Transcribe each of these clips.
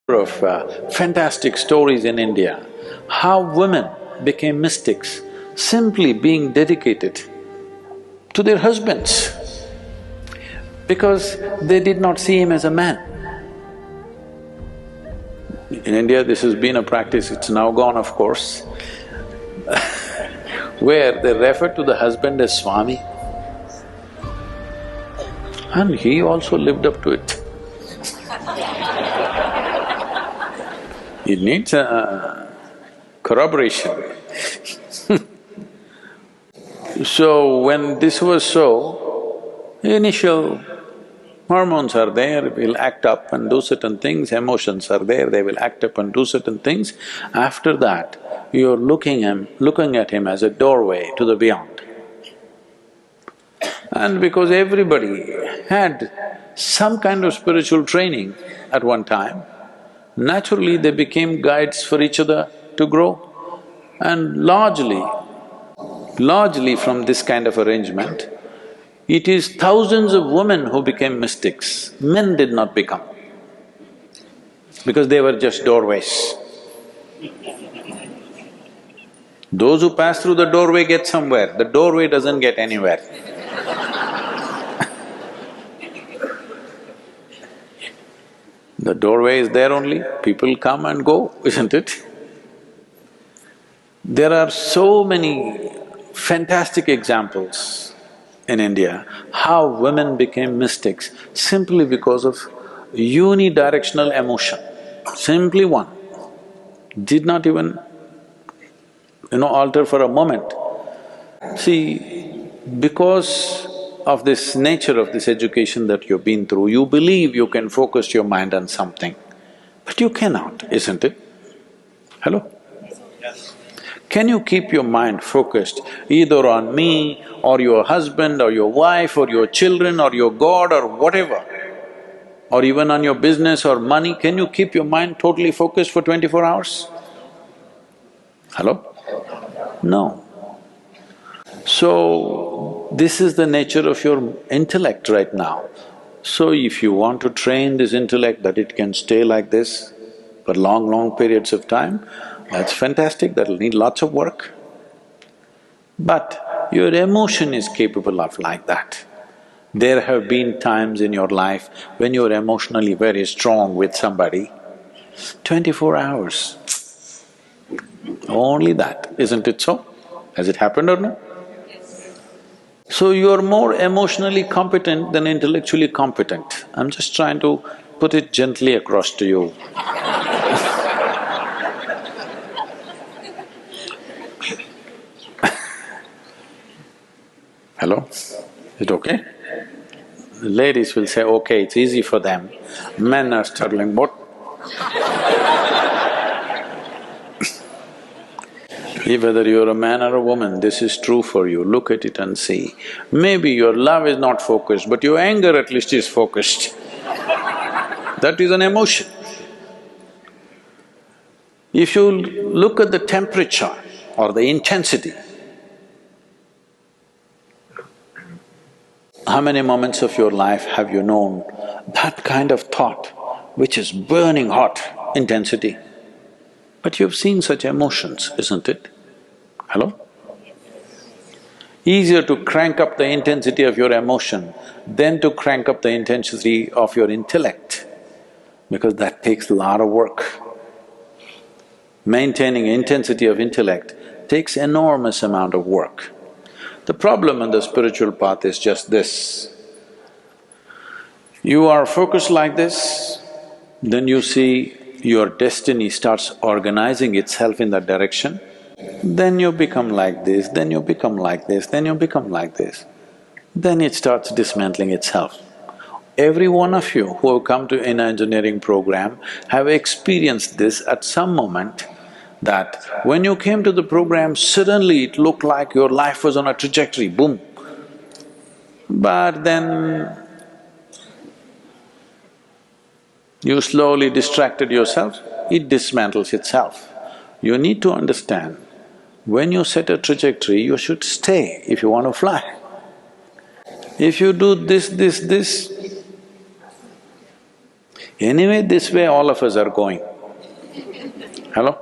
of fantastic stories in India, how women became mystics simply being dedicated to their husbands because they did not see him as a man. In India, this has been a practice, it's now gone of course, where they refer to the husband as Swami, and he also lived up to it. It needs corroboration. So when this was so, initial hormones are there, will act up and do certain things, emotions are there, they will act up and do certain things. After that, you're looking at him as a doorway to the beyond. And because everybody had some kind of spiritual training at one time, naturally they became guides for each other to grow. And largely from this kind of arrangement, it is thousands of women who became mystics, men did not become, because they were just doorways. Those who pass through the doorway get somewhere, the doorway doesn't get anywhere. The doorway is there only, people come and go, isn't it? There are so many fantastic examples in India how women became mystics simply because of unidirectional emotion. Simply one. Did not even, alter for a moment. See, because of this nature of this education that you've been through, you believe you can focus your mind on something, but you cannot, isn't it? Hello? Yes. Can you keep your mind focused either on me or your husband or your wife or your children or your God or whatever, or even on your business or money? Can you keep your mind totally focused for 24 hours? Hello? No. So, this is the nature of your intellect right now. So if you want to train this intellect that it can stay like this for long periods of time, that's fantastic, that'll need lots of work. But your emotion is capable of like that. There have been times in your life when you're emotionally very strong with somebody, 24 hours, only that, isn't it so? Has it happened or no? So you're more emotionally competent than intellectually competent. I'm just trying to put it gently across to you. Hello? Is it okay? Ladies will say, okay, it's easy for them. Men are struggling, what? Whether you're a man or a woman, this is true for you, look at it and see. Maybe your love is not focused, but your anger at least is focused. That is an emotion. If you look at the temperature or the intensity, how many moments of your life have you known that kind of thought which is burning hot intensity? But you've seen such emotions, isn't it? Hello? Easier to crank up the intensity of your emotion than to crank up the intensity of your intellect, because that takes a lot of work. Maintaining intensity of intellect takes enormous amount of work. The problem on the spiritual path is just this. You are focused like this, then you see your destiny starts organizing itself in that direction, then you become like this, then you become like this, then you become like this. Then it starts dismantling itself. Every one of you who have come to an engineering program have experienced this at some moment, that when you came to the program, suddenly it looked like your life was on a trajectory, boom. But then you slowly distracted yourself, it dismantles itself. You need to understand, when you set a trajectory, you should stay if you want to fly. If you do this, Anyway, this way all of us are going. Hello?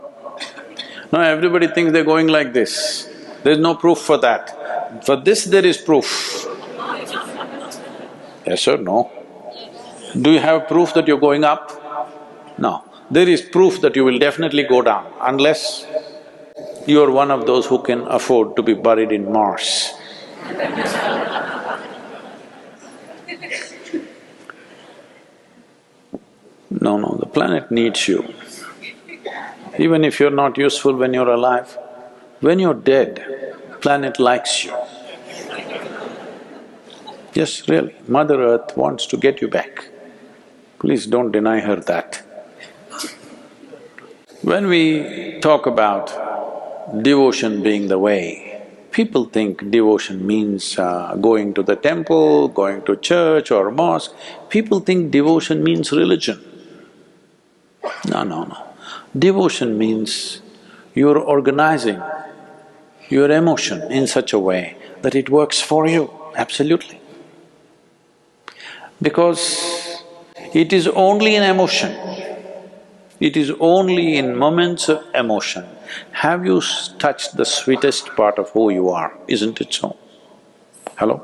Now everybody thinks they're going like this. There's no proof for that. For this there is proof. Yes or no? Do you have proof that you're going up? No. There is proof that you will definitely go down, unless you are one of those who can afford to be buried in Mars. No, the planet needs you. Even if you're not useful when you're alive, when you're dead, planet likes you. Yes, really, Mother Earth wants to get you back. Please don't deny her that. When we talk about devotion being the way, people think devotion means going to the temple, going to church or mosque. People think devotion means religion. No. Devotion means you're organizing your emotion in such a way that it works for you, absolutely. Because it is only in emotion, it is only in moments of emotion have you touched the sweetest part of who you are, isn't it so? Hello?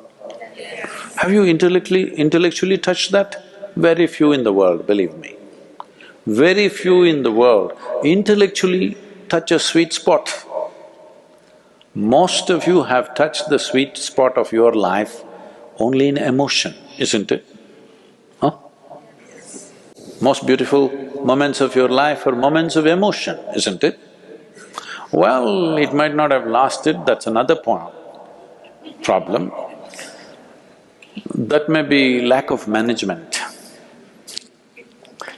Have you intellectually touched that? Very few in the world, believe me. Very few in the world intellectually touch a sweet spot. Most of you have touched the sweet spot of your life only in emotion, isn't it? Huh? Most beautiful moments of your life are moments of emotion, isn't it? Well, it might not have lasted, that's another problem. That may be lack of management.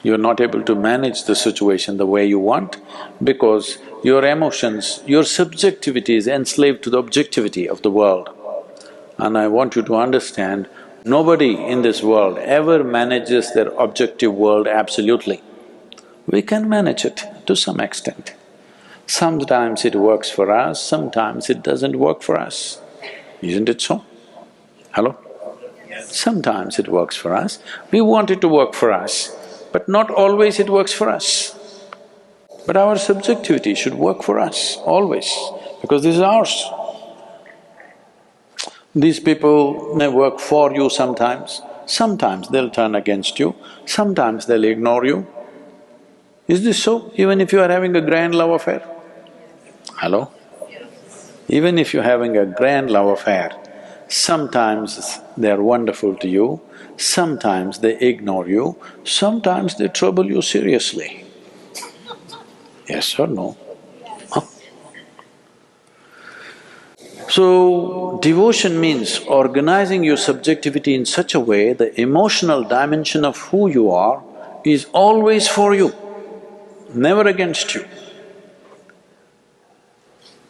You're not able to manage the situation the way you want because your emotions, your subjectivity is enslaved to the objectivity of the world. And I want you to understand, nobody in this world ever manages their objective world absolutely. We can manage it to some extent. Sometimes it works for us, sometimes it doesn't work for us. Isn't it so? Hello? Sometimes it works for us, we want it to work for us, but not always it works for us. But our subjectivity should work for us, always, because this is ours. These people may work for you sometimes they'll turn against you, sometimes they'll ignore you. Is this so? Even if you are having a grand love affair? Hello? Even if you're having a grand love affair, sometimes they're wonderful to you, sometimes they ignore you, sometimes they trouble you seriously. Yes or no? Huh? So, devotion means organizing your subjectivity in such a way the emotional dimension of who you are is always for you, never against you.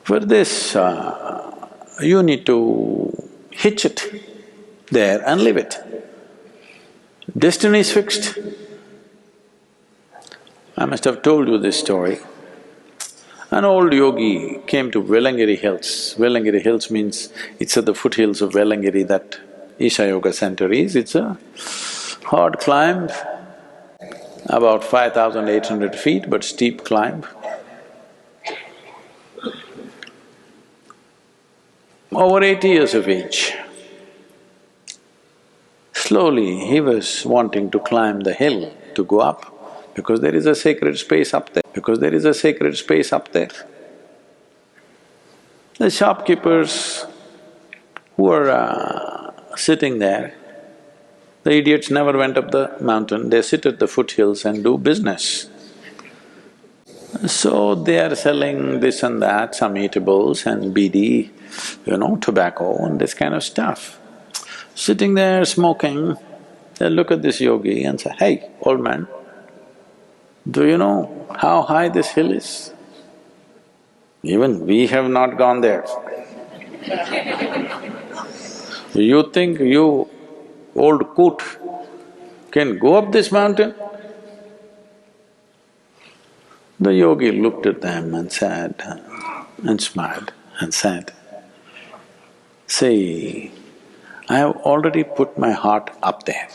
For this, you need to hitch it there and leave it. Destiny is fixed. I must have told you this story. An old yogi came to Velangiri Hills. Velangiri Hills means it's at the foothills of Velangiri that Isha Yoga Center is. It's a hard climb, about 5,800 feet, but steep climb. Over 80 years of age. Slowly he was wanting to climb the hill to go up because there is a sacred space up there, The shopkeepers who were sitting there, the idiots never went up the mountain, they sit at the foothills and do business. So they are selling this and that, some eatables and bidi, tobacco and this kind of stuff. Sitting there smoking, they look at this yogi and say, "Hey, old man, do you know how high this hill is? Even we have not gone there. You think you, old coot, can go up this mountain?" The yogi looked at them and said, and smiled and said, "See, I have already put my heart up there.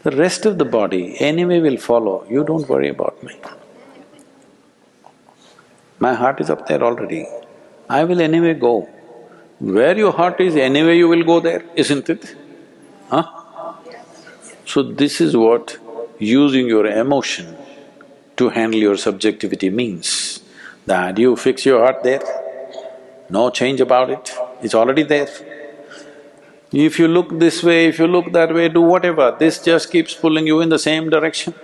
The rest of the body anyway will follow, you don't worry about me. My heart is up there already, I will anyway go. Where your heart is, anyway you will go there, isn't it? Huh? So this is what using your emotion to handle your subjectivity means, that you fix your heart there, no change about it, it's already there. If you look this way, if you look that way, do whatever, this just keeps pulling you in the same direction.